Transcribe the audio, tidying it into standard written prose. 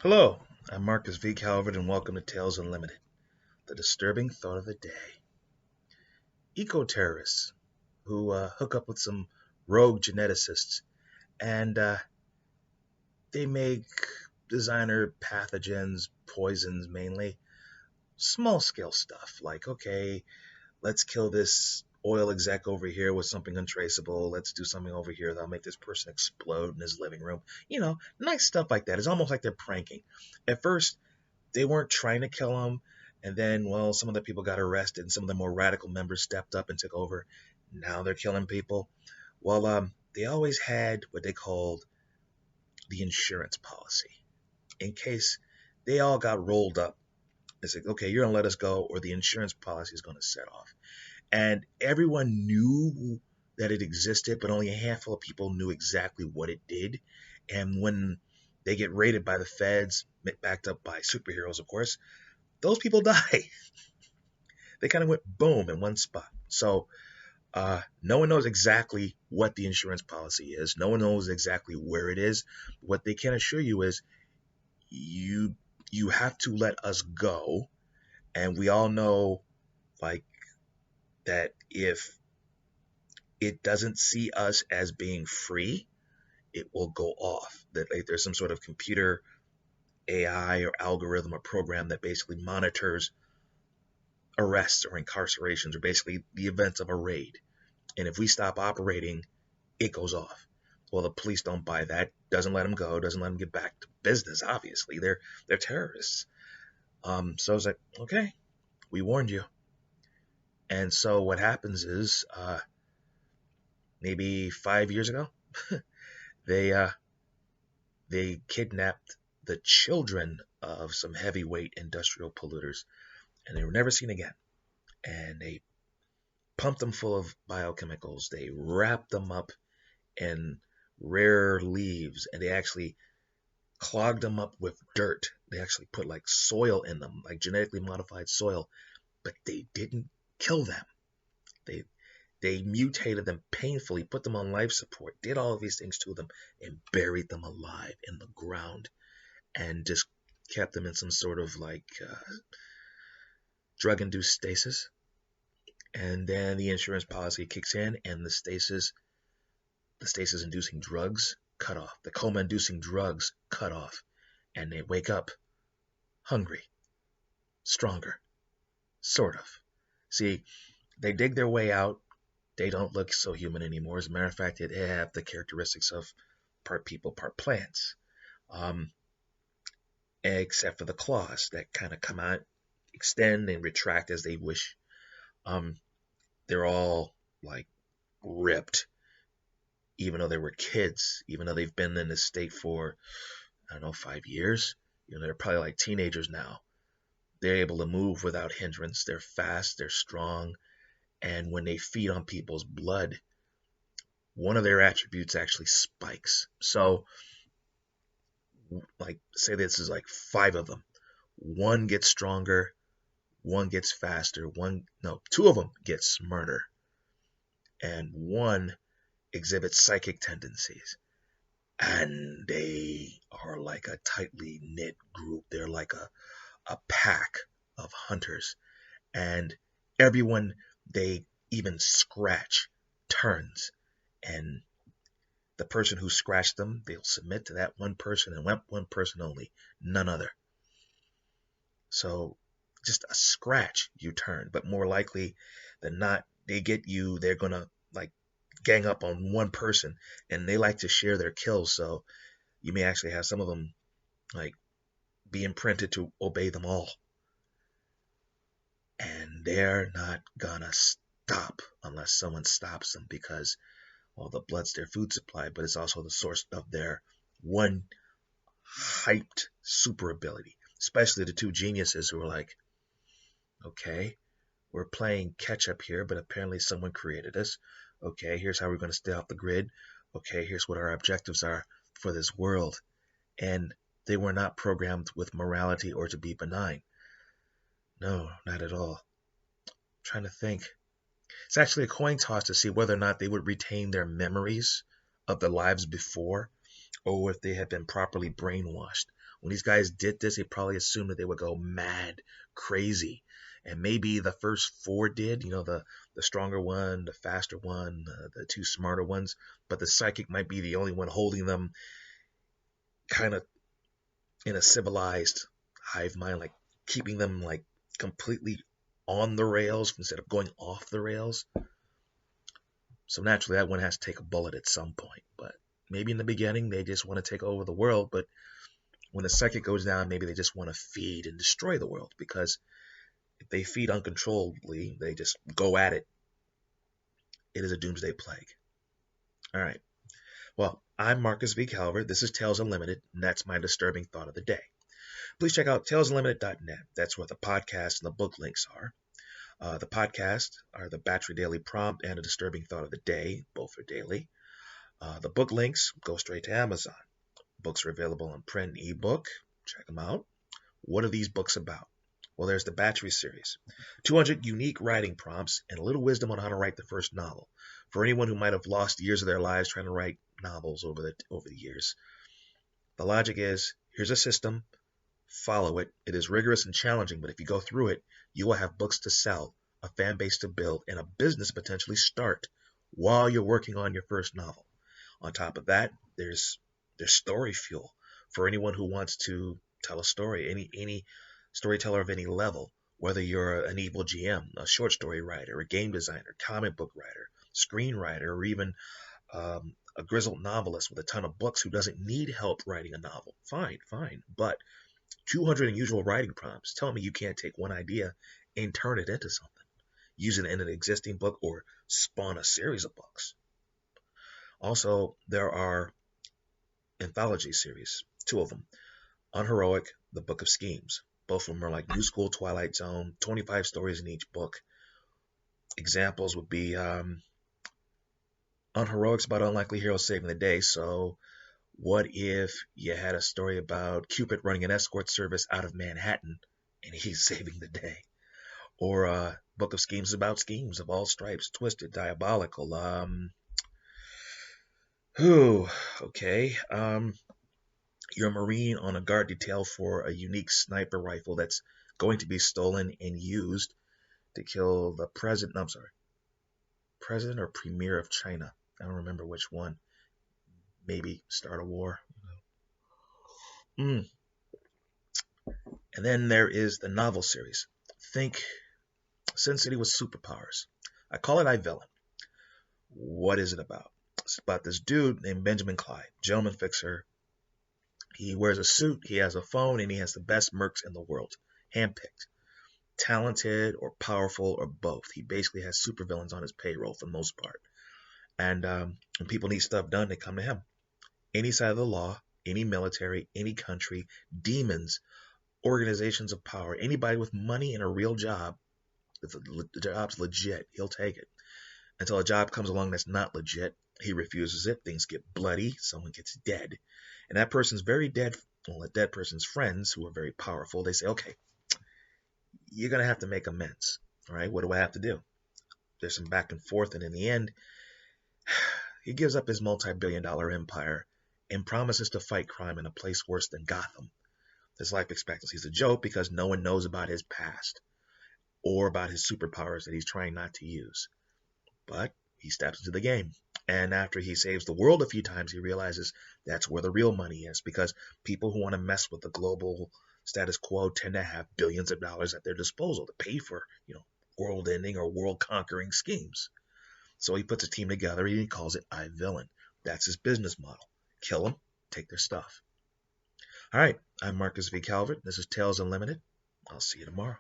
Hello, I'm Marcus V. Calvert, and welcome to Tales Unlimited, the disturbing thought of the day. Eco-terrorists who hook up with some rogue geneticists, and they make designer pathogens, poisons mainly, small-scale stuff, like, okay, let's kill this oil exec over here with something untraceable. Let's do something over here that'll make this person explode in his living room. Nice stuff like that. It's almost like they're pranking. At first, they weren't trying to kill him. And then, well, some of the people got arrested and some of the more radical members stepped up and took over. Now they're killing people. Well, they always had what they called the insurance policy in case they all got rolled up. They said, okay, you're going to let us go or the insurance policy is going to set off. And everyone knew that it existed, but only a handful of people knew exactly what it did. And when they get raided by the feds, backed up by superheroes, of course, those people die. They kind of went boom in one spot. So no one knows exactly what the insurance policy is. No one knows exactly where it is. What they can assure you is you have to let us go. And we all know, like, that if it doesn't see us as being free, it will go off. That, like, there's some sort of computer AI or algorithm or program that basically monitors arrests or incarcerations or basically the events of a raid. And if we stop operating, it goes off. Well, the police don't buy that, doesn't let them go, doesn't let them get back to business. Obviously, they're terrorists. So I was like, okay, we warned you. And so what happens is, maybe 5 years ago, they they kidnapped the children of some heavyweight industrial polluters, and they were never seen again. And they pumped them full of biochemicals. They wrapped them up in rare leaves, and they actually clogged them up with dirt. They actually put like soil in them, like genetically modified soil, but they didn't kill them. They they mutated them painfully, put them on life support, did all of these things to them, and buried them alive in the ground, and just kept them in some sort of like drug-induced stasis. And then the insurance policy kicks in, and the stasis inducing drugs cut off, the coma inducing drugs cut off, and they wake up hungry, stronger, sort of. See, they dig their way out. They don't look so human anymore. As a matter of fact, they have the characteristics of part people, part plants, um, except for the claws that kind of come out, extend, and retract as they wish. Um, they're all like ripped, even though they were kids, even though they've been in this state for, I don't know, 5 years. They're probably like teenagers now. They're able to move without hindrance. They're fast, they're strong, and when they feed on people's blood, one of their attributes actually spikes. So, like, say this is like five of them. One gets stronger, one gets faster, two of them get smarter, and one exhibits psychic tendencies. And they are like a tightly knit group. They're like a pack of hunters. And everyone they even scratch turns. And the person who scratched them, they'll submit to that one person and one person only, none other. So just a scratch, you turn. But more likely than not, they get you, they're going to like gang up on one person, and they like to share their kills. So you may actually have some of them like be imprinted to obey them all. And they're not gonna stop unless someone stops them, because, well, the blood's their food supply, but it's also the source of their one hyped super ability. Especially the two geniuses who are like, okay, we're playing catch up here, but apparently someone created us. Okay, here's how we're going to stay off the grid. Okay, here's what our objectives are for this world. And they were not programmed with morality or to be benign. No, not at all. I'm trying to think. It's actually a coin toss to see whether or not they would retain their memories of the lives before, or if they had been properly brainwashed. When these guys did this, they probably assumed that they would go mad, crazy. And maybe the first four did, the stronger one, the faster one, the two smarter ones. But the psychic might be the only one holding them kind of in a civilized hive mind, like keeping them like completely on the rails instead of going off the rails. So naturally, that one has to take a bullet at some point. But maybe in the beginning, they just want to take over the world. But when the psychic goes down, maybe they just want to feed and destroy the world. Because if they feed uncontrollably, they just go at it. It is a doomsday plague. All right. Well, I'm Marcus V. Calvert. This is Tales Unlimited, and that's my disturbing thought of the day. Please check out talesunlimited.net. That's where the podcast and the book links are. The podcast are the Battery Daily Prompt and a Disturbing Thought of the Day. Both are daily. The book links go straight to Amazon. Books are available in print and ebook. Check them out. What are these books about? Well, there's the Battery series. 200 unique writing prompts and a little wisdom on how to write the first novel. For anyone who might have lost years of their lives trying to write novels over the years. The logic is, here's a system. Follow it. It is rigorous and challenging, but if you go through it, you will have books to sell, a fan base to build, and a business potentially start while you're working on your first novel. On top of that, there's story fuel for anyone who wants to tell a story, any storyteller of any level, whether you're an evil GM, a short story writer, a game designer, comic book writer, screenwriter, or even a grizzled novelist with a ton of books who doesn't need help writing a novel. Fine. But 200 unusual writing prompts. Tell me you can't take one idea and turn it into something. Use it in an existing book or spawn a series of books. Also, there are anthology series, 2 of them. Unheroic, The Book of Schemes. Both of them are like New School, Twilight Zone, 25 stories in each book. Examples would be Unheroic's about unlikely heroes saving the day, so what if you had a story about Cupid running an escort service out of Manhattan and he's saving the day? Or Book of Schemes is about schemes of all stripes, twisted, diabolical. Okay. You're a Marine on a guard detail for a unique sniper rifle that's going to be stolen and used to kill the president or premier of China. I don't remember which one. Maybe start a war. And then there is the novel series. Think Sin City with superpowers. I call it iVillain. What is it about? It's about this dude named Benjamin Clyde, gentleman fixer. He wears a suit, he has a phone, and he has the best mercs in the world. Handpicked. Talented or powerful or both. He basically has supervillains on his payroll for the most part. And when people need stuff done, they come to him. Any side of the law, any military, any country, demons, organizations of power, anybody with money and a real job, if the job's legit, he'll take it. Until a job comes along that's not legit, he refuses it. Things get bloody. Someone gets dead. And that person's very dead. Well, that dead person's friends, who are very powerful, they say, okay, you're going to have to make amends. All right, what do I have to do? There's some back and forth, and in the end, he gives up his multi-billion-dollar empire and promises to fight crime in a place worse than Gotham. His life expectancy is a joke because no one knows about his past or about his superpowers that he's trying not to use. But he steps into the game. And after he saves the world a few times, he realizes that's where the real money is, because people who want to mess with the global status quo tend to have billions of dollars at their disposal to pay for, world-ending or world-conquering schemes. So he puts a team together and he calls it iVillain. That's his business model. Kill them, take their stuff. All right, I'm Marcus V. Calvert. This is Tales Unlimited. I'll see you tomorrow.